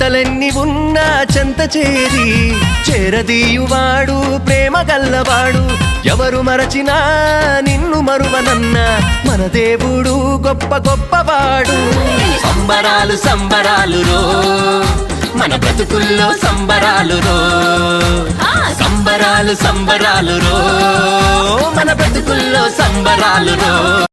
చింతలెన్ని ఉన్నా చెంత చేరి చేరదీయువాడు ప్రేమ గల్లవాడు ఎవరు మరచినా నిన్ను మరువనన్న మన దేవుడు గొప్ప గొప్పవాడు సంబరాలు సంబరాలు రో మన బ్రతుకుల్లో సంబరాలు రో సంబరాలు సంబరాలు రో మన బ్రతుకుల్లో సంబరాలు రో